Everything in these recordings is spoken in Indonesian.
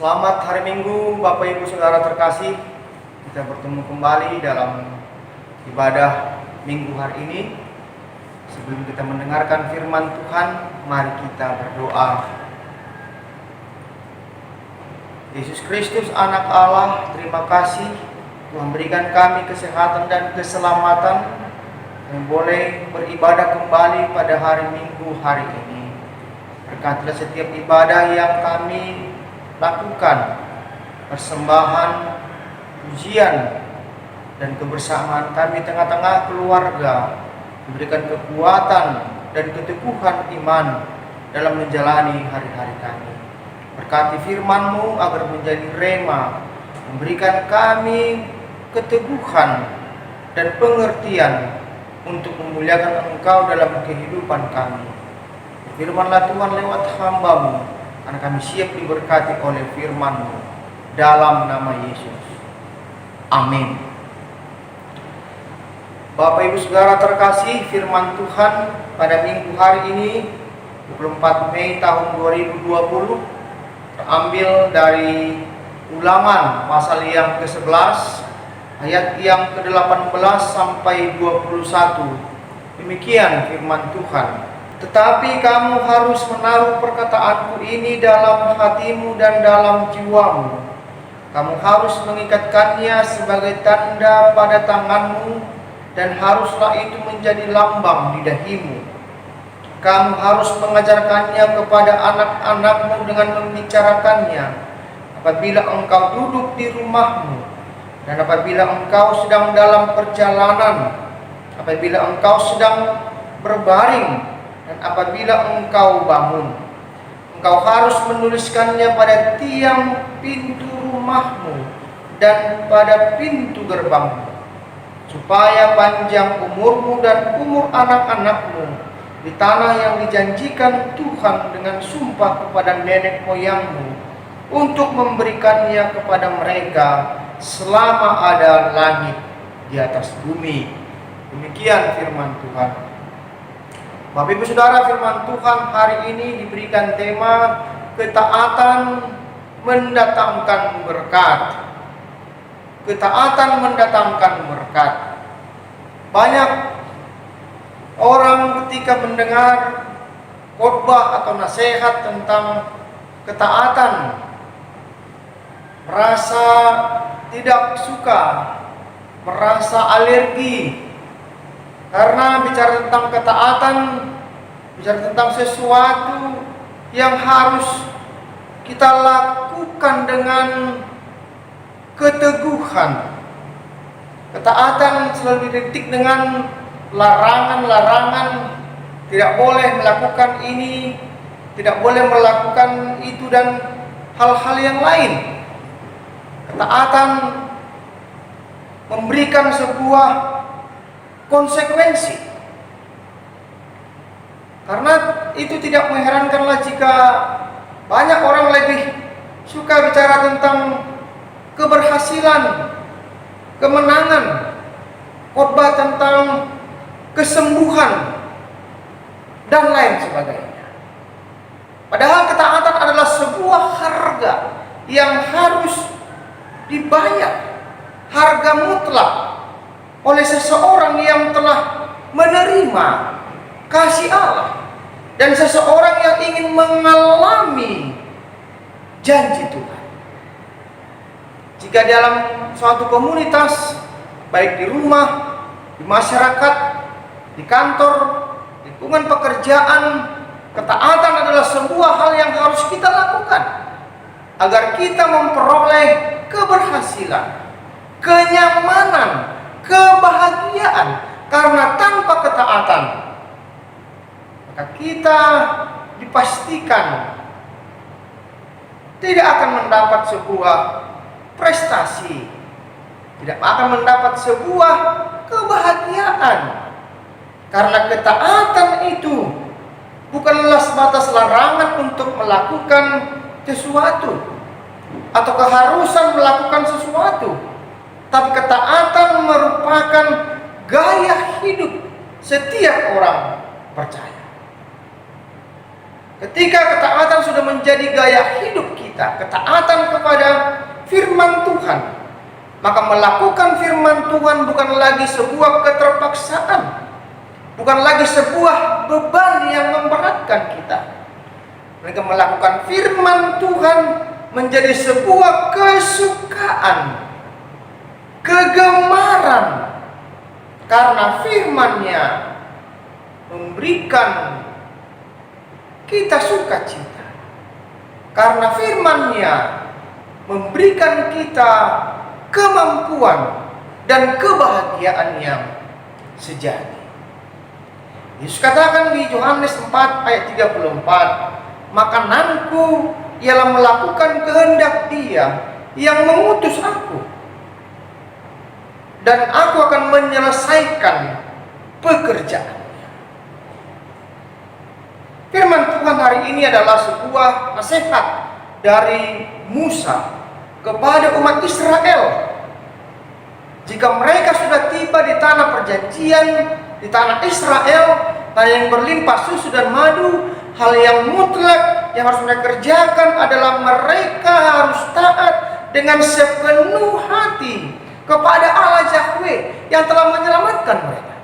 Selamat hari Minggu, Bapak Ibu Saudara terkasih. Kita bertemu kembali dalam ibadah Minggu hari ini. Sebelum kita mendengarkan firman Tuhan, mari kita berdoa. Yesus Kristus, Anak Allah, terima kasih Tuhan berikan kami kesehatan dan keselamatan yang boleh beribadah kembali pada hari Minggu hari ini. Berkatilah setiap ibadah yang kami lakukan, persembahan, ujian, dan kebersamaan kami tengah-tengah keluarga. Berikan kekuatan dan keteguhan iman dalam menjalani hari-hari kami. Berkati firman-Mu agar menjadi rema, memberikan kami keteguhan dan pengertian untuk memuliakan Engkau dalam kehidupan kami. Firman-Lah Tuhan lewat hamba-Mu, karena kami siap diberkati oleh firman-Mu dalam nama Yesus. Amin. Bapak Ibu Saudara terkasih, firman Tuhan pada minggu hari ini 24 Mei tahun 2020 terambil dari Ulangan pasal yang ke-11 ayat yang ke-18 sampai 21. Demikian firman Tuhan. Tetapi kamu harus menaruh perkataanku ini dalam hatimu dan dalam jiwamu. Kamu harus mengikatkannya sebagai tanda pada tanganmu, dan haruslah itu menjadi lambang di dahimu. Kamu harus mengajarkannya kepada anak-anakmu dengan membicarakannya apabila engkau duduk di rumahmu, dan apabila engkau sedang dalam perjalanan, apabila engkau sedang berbaring, dan apabila engkau bangun. Engkau harus menuliskannya pada tiang pintu rumahmu dan pada pintu gerbangmu, supaya panjang umurmu dan umur anak-anakmu di tanah yang dijanjikan Tuhan dengan sumpah kepada nenek moyangmu, untuk memberikannya kepada mereka selama ada langit di atas bumi. Demikian firman Tuhan. Bapak Ibu Saudara, firman Tuhan hari ini diberikan tema ketaatan mendatangkan berkat. Ketaatan mendatangkan berkat. Banyak orang ketika mendengar khotbah atau nasihat tentang ketaatan merasa tidak suka, merasa alergi. Karena bicara tentang ketaatan, bicara tentang sesuatu yang harus kita lakukan dengan keteguhan. Ketaatan selalu didetik dengan larangan-larangan, tidak boleh melakukan ini, tidak boleh melakukan itu, dan hal-hal yang lain. Ketaatan memberikan sebuah konsekuensi. Karena itu tidak mengherankanlah jika banyak orang lebih suka bicara tentang keberhasilan, kemenangan, khotbah tentang kesembuhan, dan lain sebagainya. Padahal ketaatan adalah sebuah harga yang harus dibayar, harga mutlak oleh seseorang yang telah menerima kasih Allah, dan seseorang yang ingin mengalami janji Tuhan. Jika dalam suatu komunitas, baik di rumah, di masyarakat, di kantor, lingkungan pekerjaan, ketaatan adalah sebuah hal yang harus kita lakukan agar kita memperoleh keberhasilan, kenyamanan, kebahagiaan. Karena tanpa ketaatan, maka kita dipastikan tidak akan mendapat sebuah prestasi, tidak akan mendapat sebuah kebahagiaan. Karena ketaatan itu bukanlah sebatas larangan untuk melakukan sesuatu atau keharusan melakukan sesuatu, tapi ketaatan merupakan gaya hidup setiap orang percaya. Ketika ketaatan sudah menjadi gaya hidup kita, kita, ketaatan kepada firman Tuhan, maka melakukan firman Tuhan bukan lagi sebuah keterpaksaan, bukan lagi sebuah beban yang memberatkan kita. Mereka melakukan firman Tuhan menjadi sebuah kesukaan, kegemaran, karena firman-Nya memberikan kita sukacita, karena firman-Nya memberikan kita kemampuan dan kebahagiaan yang sejati. Yesus katakan di Yohanes 4 ayat 34, makananku ialah melakukan kehendak Dia yang mengutus aku, dan aku akan menyelesaikan pekerjaan. Firman Tuhan hari ini adalah sebuah nasihat dari Musa kepada umat Israel. Jika mereka sudah tiba di tanah perjanjian, di tanah Israel, tanah yang berlimpah susu dan madu, hal yang mutlak yang harus mereka kerjakan adalah mereka harus taat dengan sepenuh hati kepada Allah Yahweh yang telah menyelamatkan mereka.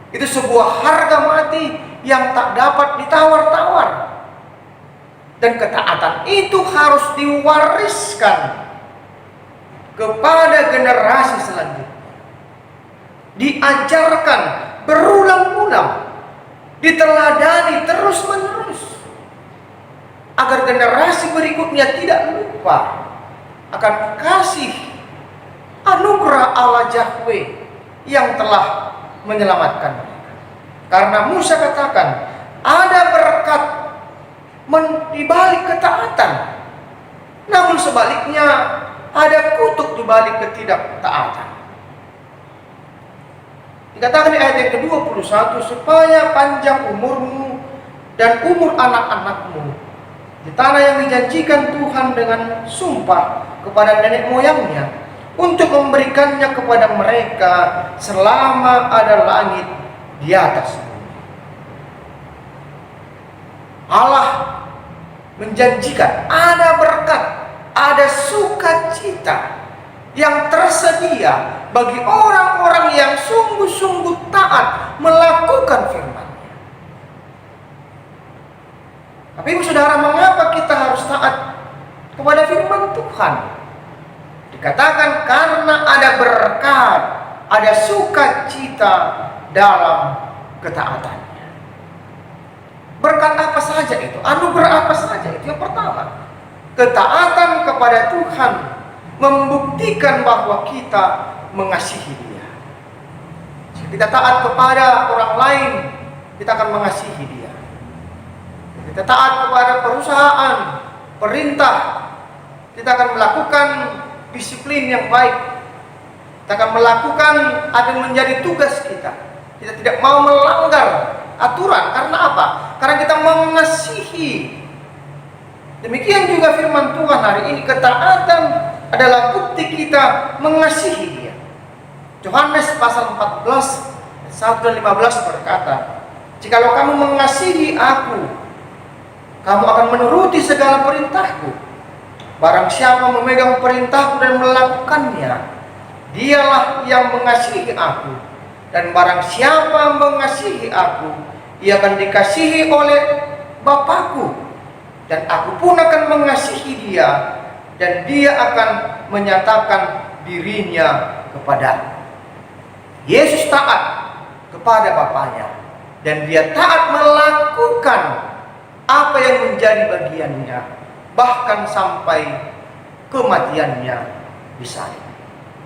Itu sebuah harga mati yang tak dapat ditawar-tawar. Dan ketaatan itu harus diwariskan kepada generasi selanjutnya. Diajarkan berulang-ulang, diteladani terus-menerus, agar generasi berikutnya tidak lupa akan kasih anugerah Allah Yahweh yang telah menyelamatkan mereka. Karena Musa katakan, ada berkat di balik ketaatan, namun sebaliknya ada kutuk di balik ketidaktaatan. Dikatakan di ayat yang ke-21, supaya panjang umurmu dan umur anak-anakmu di tanah yang dijanjikan Tuhan dengan sumpah kepada nenek moyangnya, untuk memberikannya kepada mereka selama ada langit di atas bumi. Allah menjanjikan ada berkat, ada sukacita yang tersedia bagi orang-orang yang sungguh-sungguh taat melakukan firman-Nya. Tapi ibu saudara, mengapa kita harus taat kepada firman Tuhan? Dikatakan karena ada berkat, ada sukacita dalam ketaatannya. Berkat apa saja itu? Anugerah apa saja itu? Yang pertama, ketaatan kepada Tuhan membuktikan bahwa kita mengasihi Dia. Jika kita taat kepada orang lain, kita akan mengasihi Dia. Jika kita taat kepada perusahaan, perintah, kita akan melakukan disiplin yang baik. Kita akan melakukan apa yang menjadi tugas kita. Kita tidak mau melanggar aturan. Karena apa? Karena kita mengasihi. Demikian juga firman Tuhan hari ini, ketaatan adalah bukti kita mengasihi Dia. Yohanes pasal 14 1 dan 15 berkata, jikalau kamu mengasihi aku, kamu akan menuruti segala perintahku. Barang siapa memegang perintahku dan melakukannya, dialah yang mengasihi aku. Dan barang siapa mengasihi aku, ia akan dikasihi oleh Bapakku. Dan aku pun akan mengasihi dia, dan dia akan menyatakan dirinya kepadaku. Yesus taat kepada Bapaknya, dan dia taat melakukan apa yang menjadi bagiannya, bahkan sampai kematiannya di salib.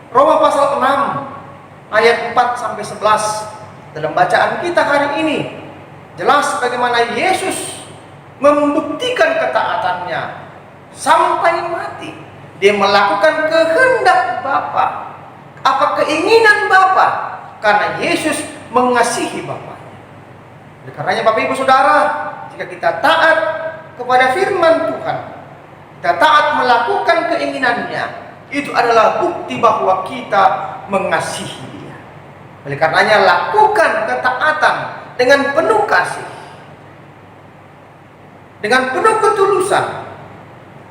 Roma pasal 6 ayat 4 sampai 11 dalam bacaan kita hari ini jelas bagaimana Yesus membuktikan ketaatannya sampai mati. Dia melakukan kehendak Bapa, apa keinginan Bapa, karena Yesus mengasihi Bapaknya. Oleh karenanya Bapak Ibu Saudara, jika kita taat kepada firman Tuhan, kita taat melakukan keinginannya, itu adalah bukti bahwa kita mengasihi Dia. Oleh karenanya lakukan ketaatan dengan penuh kasih, dengan penuh ketulusan,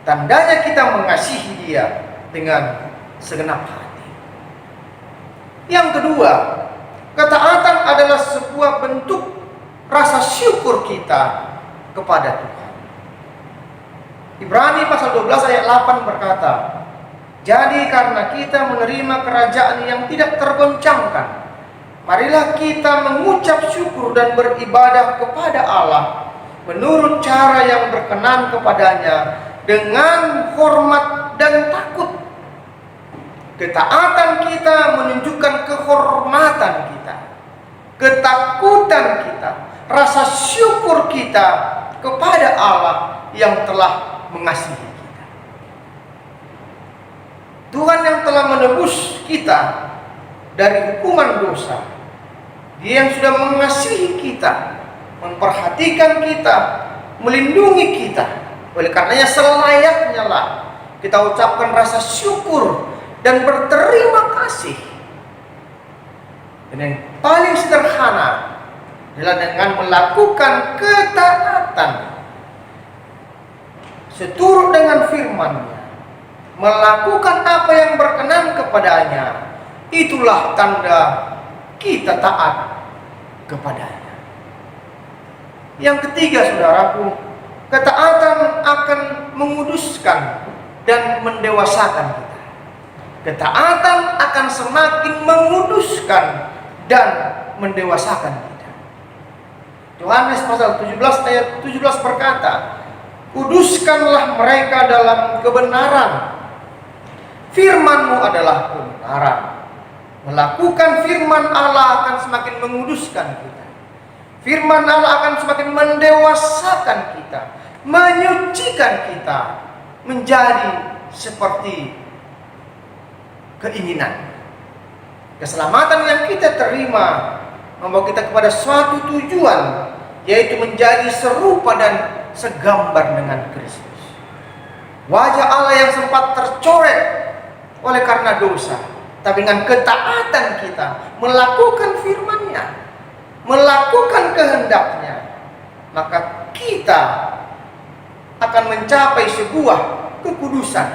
Tandanya kita mengasihi Dia dengan segenap hati. Yang kedua, ketaatan adalah sebuah bentuk rasa syukur kita kepada Tuhan. Ibrani pasal 12 ayat 8 berkata, jadi karena kita menerima kerajaan yang tidak tergoncangkan, marilah kita mengucap syukur dan beribadah kepada Allah menurut cara yang berkenan kepadanya dengan hormat dan takut. Ketaatan kita menunjukkan kehormatan kita, ketakutan kita, rasa syukur kita kepada Allah yang telah mengasihi kita. Tuhan yang telah menebus kita dari hukuman dosa, Dia yang sudah mengasihi kita, memperhatikan kita, melindungi kita. Oleh karenanya selayaknya lah kita ucapkan rasa syukur dan berterima kasih. Dan yang paling sederhana adalah dengan melakukan ketaatan seturut dengan firman-Nya, melakukan apa yang berkenan kepadanya. Itulah tanda kita taat kepadanya. Yang ketiga, saudaraku, ketaatan akan menguduskan dan mendewasakan kita. Ketaatan akan semakin menguduskan dan mendewasakan kita. Yohanes pasal 17 ayat 17 berkata, kuduskanlah mereka dalam kebenaran. Firman-Mu adalah kebenaran. Melakukan firman Allah akan semakin menguduskan kita. Firman Allah akan semakin mendewasakan kita, menyucikan kita menjadi seperti keinginan. Keselamatan yang kita terima membawa kita kepada suatu tujuan, yaitu menjadi serupa dan segambar dengan Kristus. Wajah Allah yang sempat tercoret oleh karena dosa, tapi dengan ketaatan kita melakukan firman-Nya, melakukan kehendak-Nya, maka kita akan mencapai sebuah kekudusan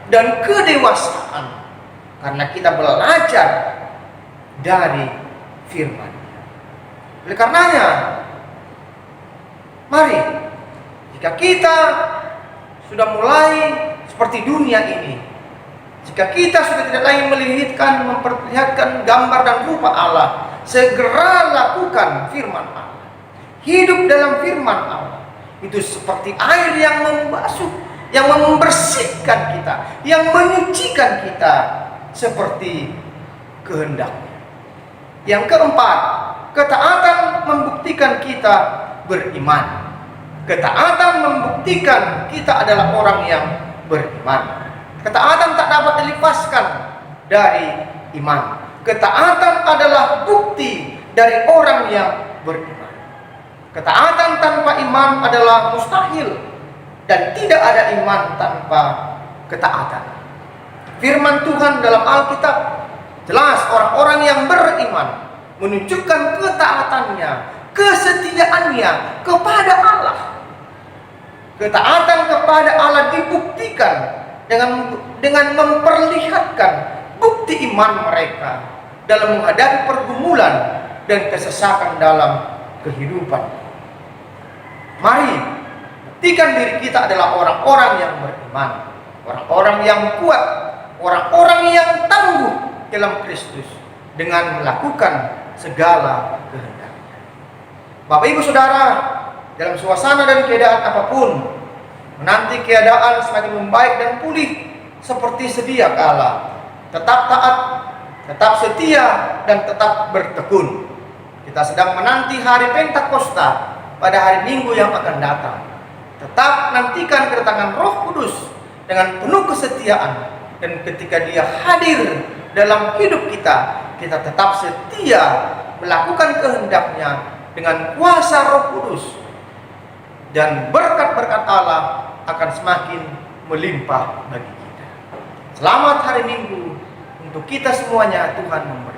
dan kedewasaan karena kita belajar dari firman. Oleh karenanya, mari, jika kita sudah mulai seperti dunia ini, jika kita sudah tidak lagi memperlihatkan gambar dan rupa Allah, segera lakukan firman Allah. Hidup dalam firman Allah. Itu seperti air yang membasuh, yang membersihkan kita, yang menyucikan kita seperti kehendak-Nya. Yang keempat, ketaatan membuktikan kita beriman. Ketaatan membuktikan kita adalah orang yang beriman. Ketaatan tak dapat dilepaskan dari iman. Ketaatan adalah bukti dari orang yang beriman. Ketaatan tanpa iman adalah mustahil, dan tidak ada iman tanpa ketaatan. Firman Tuhan dalam Alkitab jelas, orang-orang yang beriman menunjukkan ketaatannya, kesetiaannya kepada Allah. Ketaatan kepada Allah dibuktikan dengan memperlihatkan bukti iman mereka dalam menghadapi pergumulan dan kesesakan dalam kehidupan. Mari, buktikan diri kita adalah orang-orang yang beriman, orang-orang yang kuat, orang-orang yang tangguh dalam Kristus dengan melakukan segala kehendak-Nya. Bapak Ibu Saudara, dalam suasana dan keadaan apapun, menanti keadaan semakin membaik dan pulih seperti sedia kala, tetap taat, tetap setia, dan tetap bertekun. Kita sedang menanti hari Pentakosta pada hari Minggu yang akan datang. Tetap nantikan kedatangan Roh Kudus dengan penuh kesetiaan, dan ketika Dia hadir dalam hidup kita, kita tetap setia melakukan kehendak-Nya dengan kuasa Roh Kudus, dan berkat-berkat Allah akan semakin melimpah bagi kita. Selamat hari Minggu untuk kita semuanya. Tuhan memberkati.